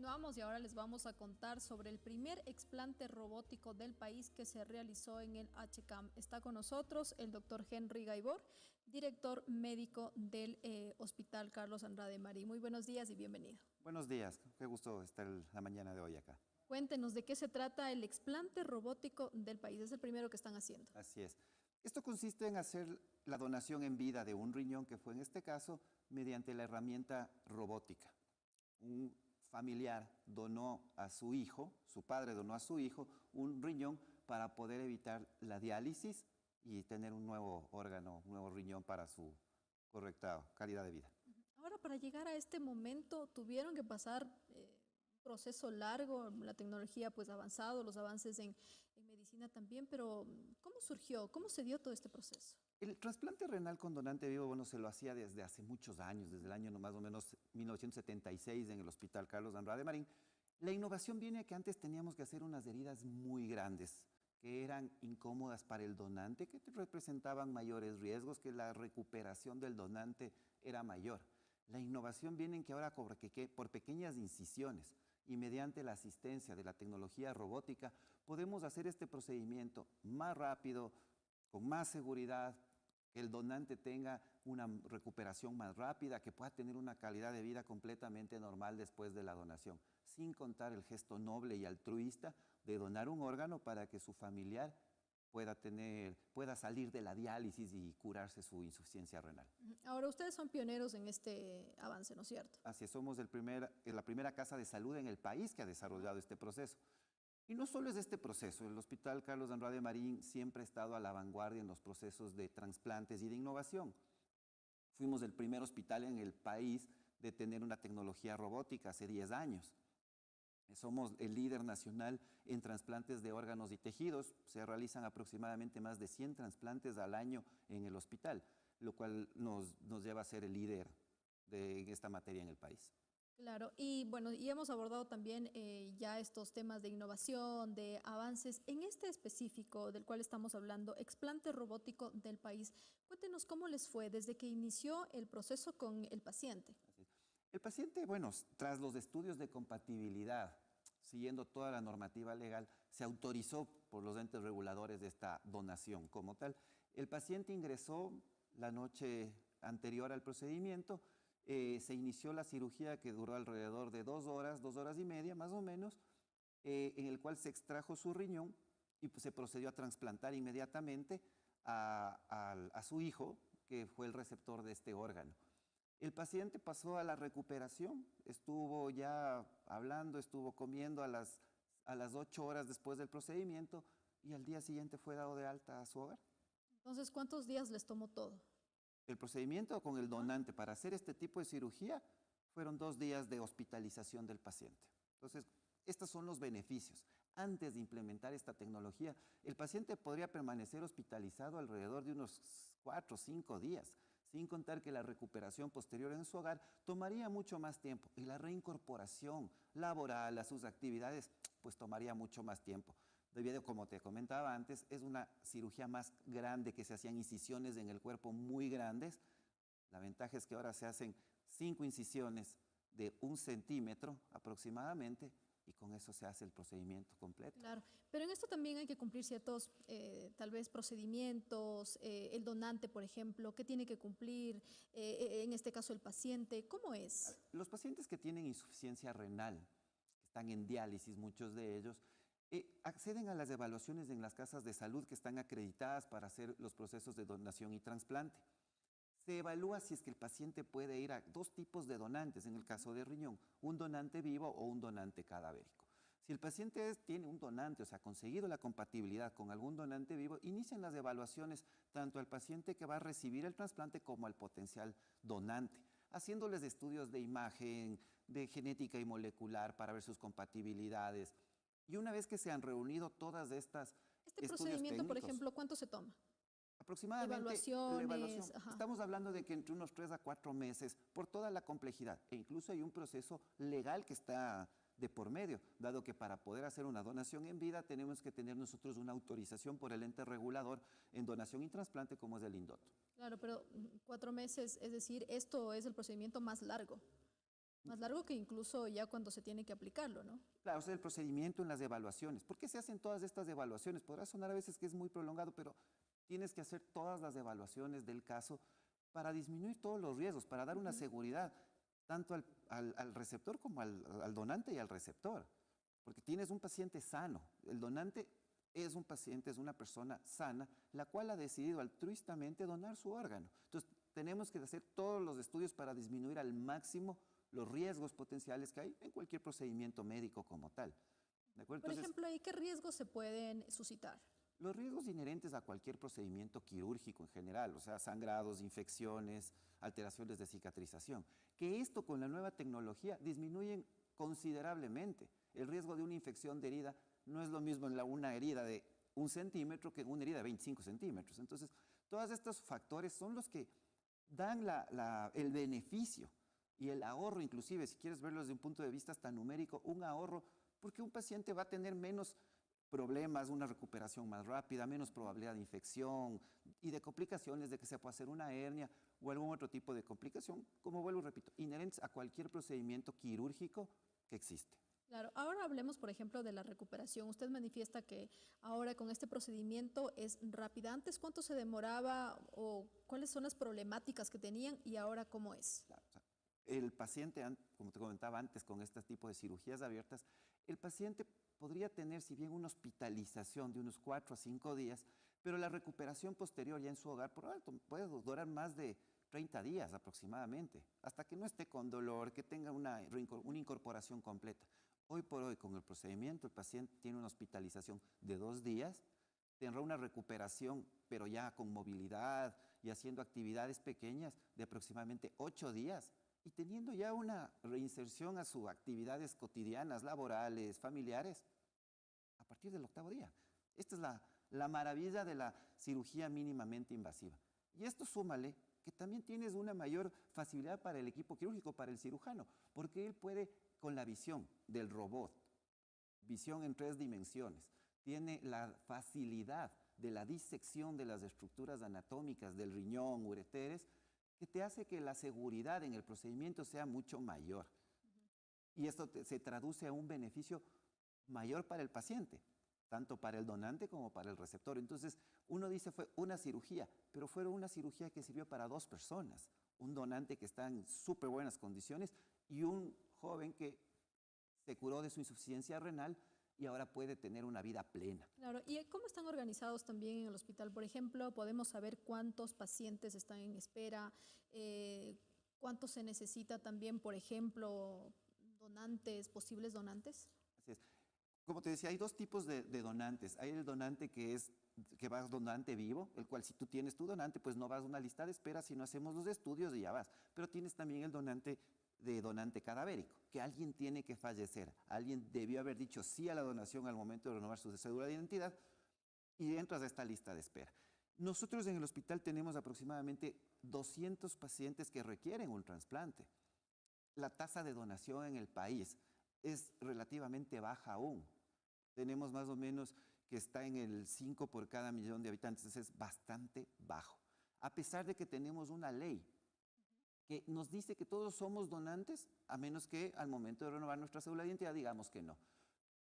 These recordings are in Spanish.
Continuamos y ahora les vamos a contar sobre el primer explante robótico del país que se realizó en el HCAM. Está con nosotros el doctor Henry Gaibor, director médico del Hospital Carlos Andrade Marín. Muy buenos días y bienvenido. Buenos días, qué gusto estar la mañana de hoy acá. Cuéntenos de qué se trata el explante robótico del país. Es el primero que están haciendo. Así es. Esto consiste en hacer la donación en vida de un riñón, que fue en este caso mediante la herramienta robótica. Un familiar donó a su hijo, su padre donó a su hijo un riñón para poder evitar la diálisis y tener un nuevo órgano, un nuevo riñón para su correcta calidad de vida. Ahora, para llegar a este momento, tuvieron que pasar un proceso largo, la tecnología pues avanzado, los avances en medicina también, pero ¿cómo surgió? ¿Cómo se dio todo este proceso? El trasplante renal con donante vivo, bueno, se lo hacía desde hace muchos años, desde el año más o menos 1976 en el Hospital Carlos Andrade Marín. La innovación viene a que antes teníamos que hacer unas heridas muy grandes, que eran incómodas para el donante, que representaban mayores riesgos, que la recuperación del donante era mayor. La innovación viene en que ahora por pequeñas incisiones y mediante la asistencia de la tecnología robótica podemos hacer este procedimiento más rápido, con más seguridad, que el donante tenga una recuperación más rápida, que pueda tener una calidad de vida completamente normal después de la donación, sin contar el gesto noble y altruista de donar un órgano para que su familiar pueda salir de la diálisis y curarse su insuficiencia renal. Ahora, ustedes son pioneros en este avance, ¿no es cierto? Así es, somos la primera casa de salud en el país que ha desarrollado este proceso. Y no solo es este proceso, el Hospital Carlos Andrade Marín siempre ha estado a la vanguardia en los procesos de trasplantes y de innovación. Fuimos el primer hospital en el país de tener una tecnología robótica hace 10 años. Somos el líder nacional en trasplantes de órganos y tejidos. Se realizan aproximadamente más de 100 trasplantes al año en el hospital, lo cual nos lleva a ser el líder de esta materia en el país. Claro, y bueno, y hemos abordado también ya estos temas de innovación, de avances. En este específico del cual estamos hablando, explante robótico del país, cuéntenos cómo les fue desde que inició el proceso con el paciente. El paciente, bueno, tras los estudios de compatibilidad, siguiendo toda la normativa legal, se autorizó por los entes reguladores de esta donación como tal. El paciente ingresó la noche anterior al procedimiento. Se inició la cirugía que duró alrededor de 2 horas y media más o menos, en el cual se extrajo su riñón y pues, se procedió a trasplantar inmediatamente a su hijo, que fue el receptor de este órgano. El paciente pasó a la recuperación, estuvo ya hablando, estuvo comiendo a las 8 horas después del procedimiento y al día siguiente fue dado de alta a su hogar. Entonces, ¿cuántos días les tomó todo? El procedimiento con el donante para hacer este tipo de cirugía fueron 2 días de hospitalización del paciente. Entonces, estos son los beneficios. Antes de implementar esta tecnología, el paciente podría permanecer hospitalizado alrededor de unos 4 o 5 días, sin contar que la recuperación posterior en su hogar tomaría mucho más tiempo y la reincorporación laboral a sus actividades pues tomaría mucho más tiempo. Debido, como te comentaba antes, es una cirugía más grande, que se hacían incisiones en el cuerpo muy grandes. La ventaja es que ahora se hacen 5 incisiones de 1 centímetro aproximadamente y con eso se hace el procedimiento completo. Claro, pero en esto también hay que cumplir ciertos, tal vez, procedimientos, el donante, por ejemplo, ¿qué tiene que cumplir? En este caso, el paciente, ¿cómo es? Los pacientes que tienen insuficiencia renal, que están en diálisis, muchos de ellos, acceden a las evaluaciones en las casas de salud que están acreditadas para hacer los procesos de donación y trasplante. Se evalúa si es que el paciente puede ir a 2 tipos de donantes, en el caso de riñón, un donante vivo o un donante cadavérico. Si el paciente tiene un donante, o sea, ha conseguido la compatibilidad con algún donante vivo, inician las evaluaciones tanto al paciente que va a recibir el trasplante como al potencial donante, haciéndoles estudios de imagen, de genética y molecular para ver sus compatibilidades. Y una vez que se han reunido todas estas Este estudios procedimiento, por técnicos, ejemplo, ¿cuánto se toma? aproximadamente la Evaluaciones, evaluación, ajá. estamos hablando de que entre unos 3 a 4 meses, por toda la complejidad, e incluso hay un proceso legal que está de por medio, dado que para poder hacer una donación en vida tenemos que tener nosotros una autorización por el ente regulador en donación y trasplante como es el INDOT. Claro, pero 4 meses, es decir, esto es el procedimiento más largo. Más largo que incluso ya cuando se tiene que aplicarlo, ¿no? Claro, o sea, el procedimiento en las evaluaciones. ¿Por qué se hacen todas estas evaluaciones? Podrá sonar a veces que es muy prolongado, pero tienes que hacer todas las evaluaciones del caso para disminuir todos los riesgos, para dar una Ujú. seguridad tanto al receptor como al donante y al receptor. Porque tienes un paciente sano. El donante es un paciente, es una persona sana, la cual ha decidido altruistamente donar su órgano. Entonces, tenemos que hacer todos los estudios para disminuir al máximo los riesgos potenciales que hay en cualquier procedimiento médico como tal. ¿De acuerdo? Por Entonces, ejemplo, ¿y qué riesgos se pueden suscitar? los riesgos inherentes a cualquier procedimiento quirúrgico en general, o sea, sangrados, infecciones, alteraciones de cicatrización, que esto con la nueva tecnología disminuyen considerablemente. El riesgo de una infección de herida no es lo mismo en una herida de 1 centímetro que en una herida de 25 centímetros. Entonces, todos estos factores son los que dan el beneficio y el ahorro, inclusive, si quieres verlo desde un punto de vista hasta numérico, un ahorro, porque un paciente va a tener menos problemas, una recuperación más rápida, menos probabilidad de infección y de complicaciones, de que se pueda hacer una hernia o algún otro tipo de complicación, como vuelvo y repito, inherentes a cualquier procedimiento quirúrgico que existe. Claro, ahora hablemos, por ejemplo, de la recuperación. Usted manifiesta que ahora con este procedimiento es rápida. Antes, ¿cuánto se demoraba o cuáles son las problemáticas que tenían y ahora cómo es? Claro, o sea, el paciente, como te comentaba antes, con este tipo de cirugías abiertas, el paciente podría tener, si bien una hospitalización de unos 4 a 5 días, pero la recuperación posterior ya en su hogar puede durar más de 30 días aproximadamente, hasta que no esté con dolor, que tenga una incorporación completa. Hoy por hoy, con el procedimiento, el paciente tiene una hospitalización de 2 días, tendrá una recuperación, pero ya con movilidad y haciendo actividades pequeñas de aproximadamente 8 días y teniendo ya una reinserción a sus actividades cotidianas, laborales, familiares, a partir del 8.º día. Esta es la maravilla de la cirugía mínimamente invasiva. Y esto súmale que también tienes una mayor facilidad para el equipo quirúrgico, para el cirujano, porque él puede, con la visión del robot, visión en 3 dimensiones, tiene la facilidad de la disección de las estructuras anatómicas del riñón, ureteres, que te hace que la seguridad en el procedimiento sea mucho mayor. Y esto se traduce a un beneficio mayor para el paciente, tanto para el donante como para el receptor. Entonces, uno dice fue una cirugía, pero fue una cirugía que sirvió para 2 personas. Un donante que está en súper buenas condiciones y un joven que se curó de su insuficiencia renal y ahora puede tener una vida plena. Claro, ¿y cómo están organizados también en el hospital? Por ejemplo, podemos saber cuántos pacientes están en espera, eh, cuánto se necesita también, por ejemplo, donantes, posibles donantes. Así es. Como te decía, hay dos tipos de donantes. Hay el donante que vas donante vivo, el cual si tú tienes tu donante, pues no vas a una lista de espera, sino hacemos los estudios y ya vas. Pero tienes también el donante de donante cadavérico, que alguien tiene que fallecer. Alguien debió haber dicho sí a la donación al momento de renovar su cédula de identidad y entras a esta lista de espera. Nosotros en el hospital tenemos aproximadamente 200 pacientes que requieren un trasplante. La tasa de donación en el país es relativamente baja aún. Tenemos más o menos que está en el 5 por cada millón de habitantes, entonces es bastante bajo. A pesar de que tenemos una ley que nos dice que todos somos donantes, a menos que al momento de renovar nuestra cédula de identidad digamos que no.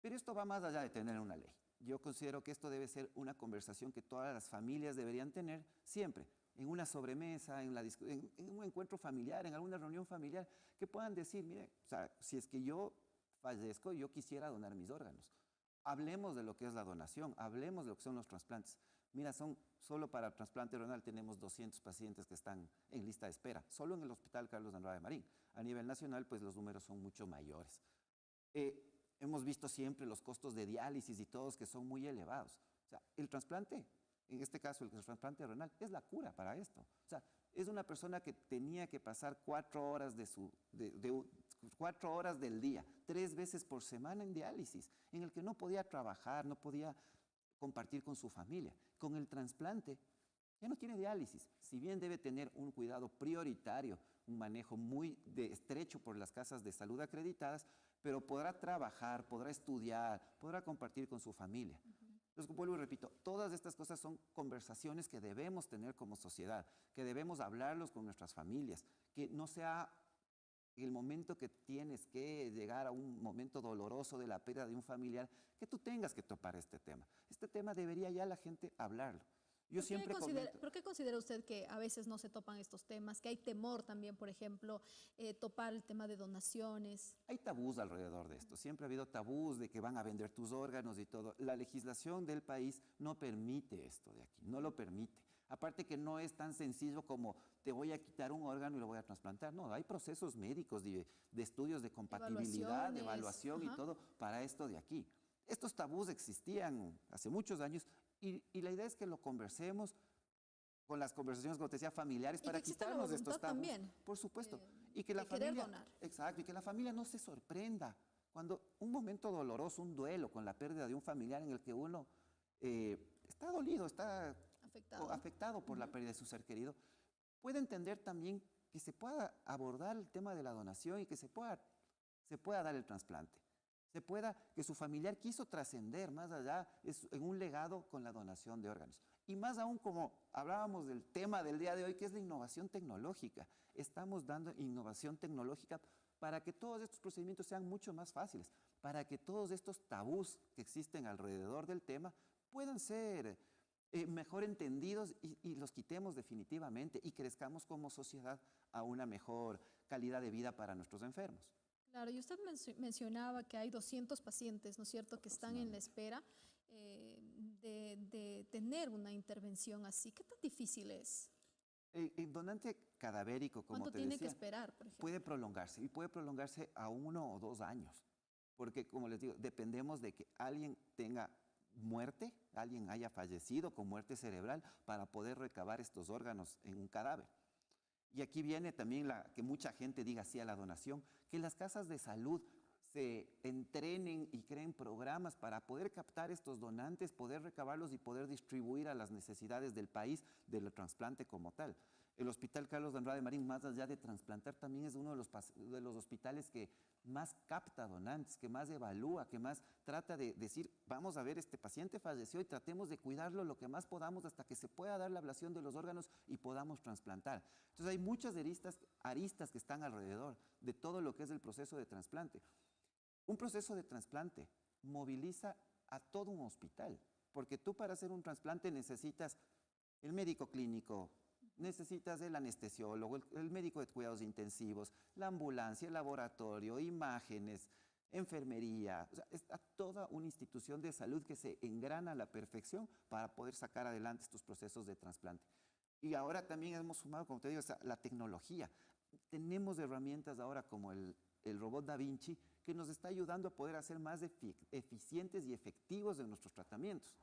Pero esto va más allá de tener una ley. Yo considero que esto debe ser una conversación que todas las familias deberían tener siempre, en una sobremesa, en un encuentro familiar, en alguna reunión familiar, que puedan decir, mire, o sea, si es que yo fallezco, yo quisiera donar mis órganos. Hablemos de lo que es la donación, hablemos de lo que son los trasplantes. Mira, solo para trasplante renal tenemos 200 pacientes que están en lista de espera, solo en el Hospital Carlos Andrade Marín. A nivel nacional, pues los números son mucho mayores. Hemos visto siempre los costos de diálisis y todos que son muy elevados. O sea, el trasplante, en este caso el trasplante renal, es la cura para esto. O sea, es una persona que tenía que pasar 4 horas, 4 horas del día, 3 veces por semana en diálisis, en el que no podía trabajar, no podía compartir con su familia. Con el trasplante ya no tiene diálisis, si bien debe tener un cuidado prioritario, un manejo muy estrecho por las casas de salud acreditadas, pero podrá trabajar, podrá estudiar, podrá compartir con su familia. Entonces, vuelvo y repito, todas estas cosas son conversaciones que debemos tener como sociedad, que debemos hablarlos con nuestras familias, que no sea el momento que tienes que llegar a un momento doloroso de la pérdida de un familiar, que tú tengas que topar este tema. Este tema debería ya la gente hablarlo. Yo siempre comento. ¿Por qué considera usted que a veces no se topan estos temas? Que hay temor también, por ejemplo, topar el tema de donaciones. Hay tabús alrededor de esto. Siempre ha habido tabús de que van a vender tus órganos y todo. La legislación del país no permite esto de aquí, no lo permite. Aparte que no es tan sencillo como te voy a quitar un órgano y lo voy a trasplantar. No, hay procesos médicos de estudios de compatibilidad, de evaluación y Ajá. todo para esto de aquí. Estos tabús existían hace muchos años y la idea es que lo conversemos con las conversaciones, como te decía, familiares, Y que para exista la quitarnos de estos voluntad tabús, también por supuesto. Y que la de querer familia, donar. exacto, y que la familia no se sorprenda cuando un momento doloroso, un duelo con la pérdida de un familiar en el que uno está dolido, está Afectado. afectado por la Ujú. pérdida de su ser querido, puede entender también que se pueda abordar el tema de la donación y que se pueda dar el trasplante. Se pueda, que su familiar quiso trascender más allá en un legado con la donación de órganos. Y más aún como hablábamos del tema del día de hoy, que es la innovación tecnológica. Estamos dando innovación tecnológica para que todos estos procedimientos sean mucho más fáciles, para que todos estos tabús que existen alrededor del tema puedan ser mejor entendidos y los quitemos definitivamente y crezcamos como sociedad a una mejor calidad de vida para nuestros enfermos. Claro, y usted mencionaba que hay 200 pacientes, ¿no es cierto?, que están en la Aproximadamente. espera de tener una intervención así. ¿Qué tan difícil es? El donante cadavérico, como ¿Cuánto te tiene que decía, esperar, por puede ejemplo? prolongarse y puede prolongarse a 1 o 2 años, porque como les digo, dependemos de que alguien tenga muerte, alguien haya fallecido con muerte cerebral para poder recabar estos órganos en un cadáver. Y aquí viene también que mucha gente diga sí a la donación, que las casas de salud se entrenen y creen programas para poder captar estos donantes, poder recabarlos y poder distribuir a las necesidades del país del trasplante como tal. El Hospital Carlos de Andrade Marín, más allá de trasplantar, también es uno de los hospitales que más capta donantes, que más evalúa, que más trata de decir, vamos a ver, este paciente falleció y tratemos de cuidarlo lo que más podamos hasta que se pueda dar la ablación de los órganos y podamos trasplantar. Entonces hay muchas aristas que están alrededor de todo lo que es el proceso de trasplante. Un proceso de trasplante moviliza a todo un hospital, porque tú para hacer un trasplante necesitas el médico clínico, necesitas el anestesiólogo, el médico de cuidados intensivos, la ambulancia, el laboratorio, imágenes, enfermería. O sea, está toda una institución de salud que se engrana a la perfección para poder sacar adelante estos procesos de trasplante. Y ahora también hemos sumado, como te digo, la tecnología. Tenemos herramientas ahora como el robot Da Vinci que nos está ayudando a poder hacer más eficientes y efectivos de nuestros tratamientos,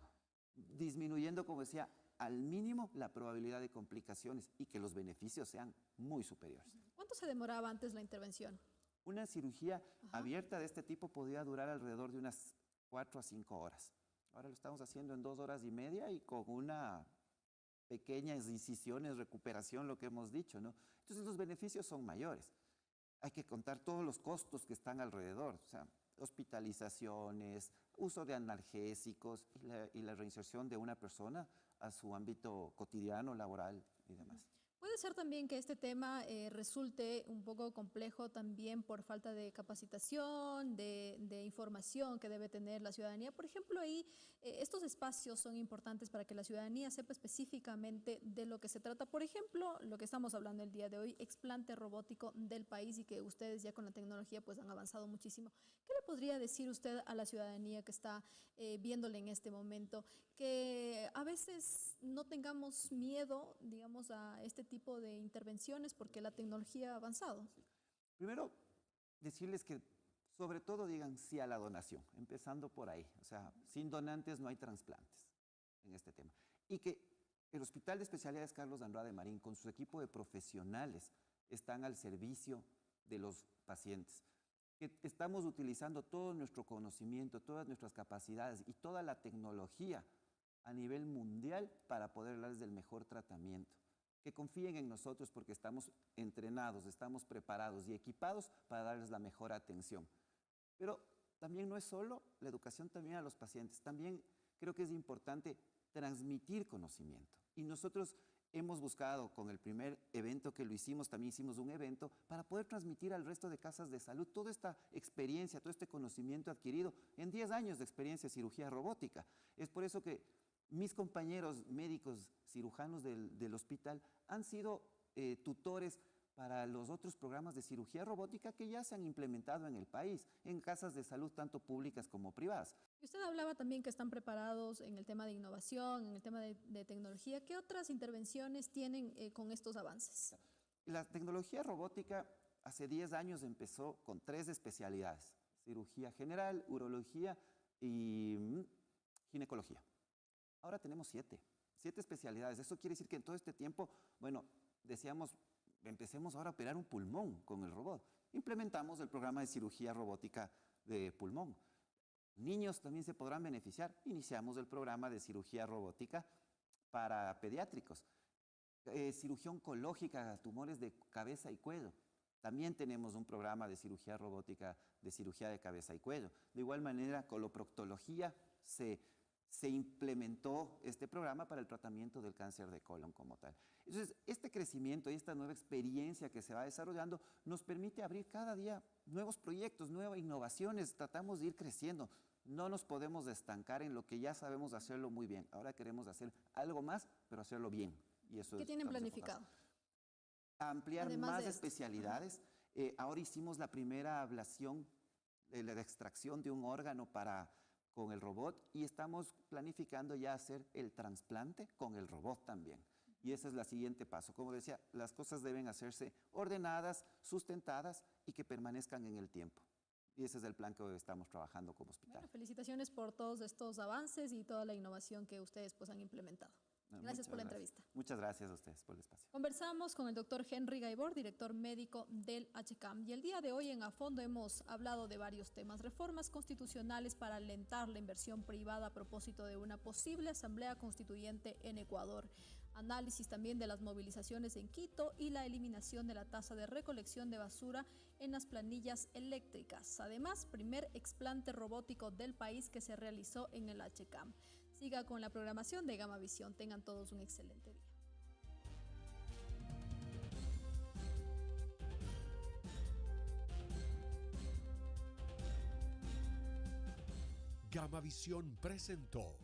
disminuyendo, como decía, al mínimo la probabilidad de complicaciones y que los beneficios sean muy superiores. ¿Cuánto se demoraba antes la intervención? Una cirugía Ajá. abierta de este tipo podía durar alrededor de unas 4 a 5 horas. Ahora lo estamos haciendo en 2 horas y media y con una pequeñas incisiones, recuperación, lo que hemos dicho, ¿no? Entonces los beneficios son mayores. Hay que contar todos los costos que están alrededor, o sea, hospitalizaciones, uso de analgésicos y la reinserción de una persona a su ámbito cotidiano, laboral y demás. Puede ser también que este tema resulte un poco complejo también por falta de capacitación, de información que debe tener la ciudadanía. Por ejemplo, ahí estos espacios son importantes para que la ciudadanía sepa específicamente de lo que se trata. Por ejemplo, lo que estamos hablando el día de hoy, explante robótico del país y que ustedes ya con la tecnología pues han avanzado muchísimo. ¿Qué le podría decir usted a la ciudadanía que está viéndole en este momento? Que a veces no tengamos miedo, digamos, a este tipo de intervenciones porque la tecnología ha avanzado. Primero, decirles que sobre todo digan sí a la donación, empezando por ahí. O sea, sin donantes no hay trasplantes en este tema. Y que el Hospital de Especialidades Carlos de Andrade Marín, con su equipo de profesionales, están al servicio de los pacientes. Que estamos utilizando todo nuestro conocimiento, todas nuestras capacidades y toda la tecnología a nivel mundial para poder darles el mejor tratamiento. Que confíen en nosotros porque estamos entrenados, estamos preparados y equipados para darles la mejor atención. Pero también no es solo la educación también a los pacientes, también creo que es importante transmitir conocimiento. Y nosotros hemos buscado con el primer evento que lo hicimos, también hicimos un evento para poder transmitir al resto de casas de salud toda esta experiencia, todo este conocimiento adquirido en 10 años de experiencia de cirugía robótica. Es por eso que mis compañeros médicos cirujanos del hospital han sido tutores para los otros programas de cirugía robótica que ya se han implementado en el país, en casas de salud tanto públicas como privadas. Usted hablaba también que están preparados en el tema de innovación, en el tema de tecnología. ¿Qué otras intervenciones tienen con estos avances? La tecnología robótica hace 10 años empezó con 3 especialidades: cirugía general, urología y ginecología. Ahora tenemos 7 especialidades. Eso quiere decir que en todo este tiempo, bueno, decíamos, empecemos ahora a operar un pulmón con el robot. Implementamos el programa de cirugía robótica de pulmón. Niños también se podrán beneficiar. Iniciamos el programa de cirugía robótica para pediátricos. Cirugía oncológica, tumores de cabeza y cuello. También tenemos un programa de cirugía robótica, de cirugía de cabeza y cuello. De igual manera, coloproctología se implementó este programa para el tratamiento del cáncer de colon como tal. Entonces, este crecimiento y esta nueva experiencia que se va desarrollando nos permite abrir cada día nuevos proyectos, nuevas innovaciones. Tratamos de ir creciendo. No nos podemos estancar en lo que ya sabemos hacerlo muy bien. Ahora queremos hacer algo más, pero hacerlo bien. Y eso ¿Qué tienen planificado? Ampliar más especialidades. Ahora hicimos la primera ablación, la extracción de un órgano con el robot, y estamos planificando ya hacer el trasplante con el robot también. Y ese es el siguiente paso. Como decía, las cosas deben hacerse ordenadas, sustentadas y que permanezcan en el tiempo. Y ese es el plan que hoy estamos trabajando como hospital. Bueno, felicitaciones por todos estos avances y toda la innovación que ustedes han implementado. Gracias por la entrevista. Muchas gracias a ustedes por el espacio. Conversamos con el doctor Henry Gaibor, director médico del HCAM. Y el día de hoy en A Fondo hemos hablado de varios temas: reformas constitucionales para alentar la inversión privada a propósito de una posible asamblea constituyente en Ecuador, análisis también de las movilizaciones en Quito y la eliminación de la tasa de recolección de basura en las planillas eléctricas. Además, primer explante robótico del país que se realizó en el HCAM. Siga con la programación de Gama Visión. Tengan todos un excelente día. Gama Visión presentó